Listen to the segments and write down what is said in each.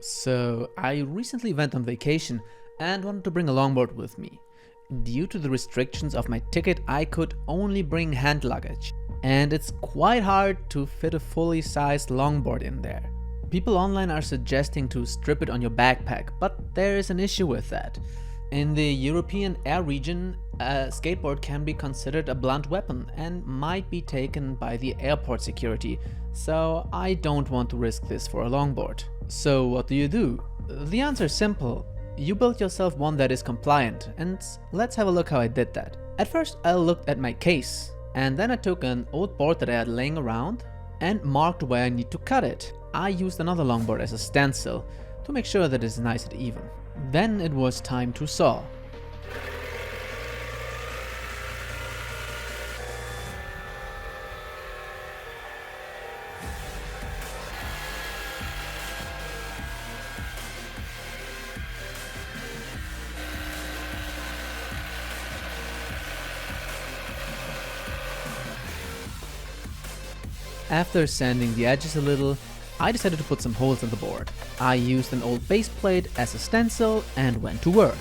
So I recently went on vacation and wanted to bring a longboard with me. Due to the restrictions of my ticket, I could only bring hand luggage. And it's quite hard to fit a fully sized longboard in there. People online are suggesting to strip it on your backpack, but there is an issue with that. In the European air region, a skateboard can be considered a blunt weapon and might be taken by the airport security, so I don't want to risk this for a longboard. So what do? The answer is simple. You build yourself one that is compliant, and let's have a look how I did that. At first I looked at my case, and then I took an old board that I had laying around and marked where I need to cut it. I used another longboard as a stencil to make sure that it's nice and even. Then it was time to saw. After sanding the edges a little, I decided to put some holes in the board. I used an old base plate as a stencil and went to work.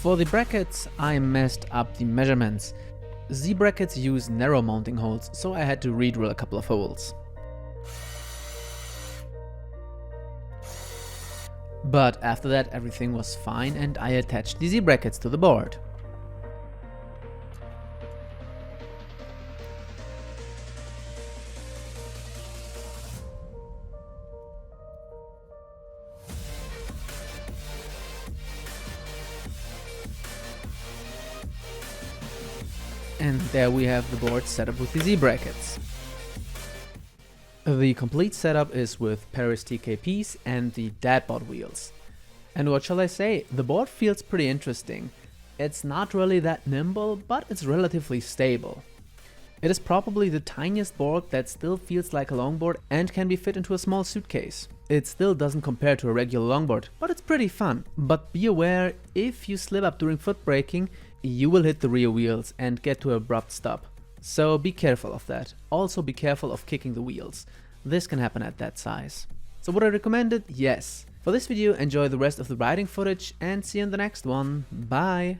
For the brackets, I messed up the measurements. Z-brackets use narrow mounting holes, so I had to re-drill a couple of holes. But after that everything was fine and I attached the Z-brackets to the board. And there we have the board set up with the Z-brackets. The complete setup is with Paris TKPs and the Dadbot wheels. And what shall I say, the board feels pretty interesting. It's not really that nimble, but it's relatively stable. It is probably the tiniest board that still feels like a longboard and can be fit into a small suitcase. It still doesn't compare to a regular longboard, but it's pretty fun. But be aware, if you slip up during foot braking, you will hit the rear wheels and get to an abrupt stop. So be careful of that. Also be careful of kicking the wheels. This can happen at that size. So would I recommend it? Yes. For this video, enjoy the rest of the riding footage and see you in the next one. Bye!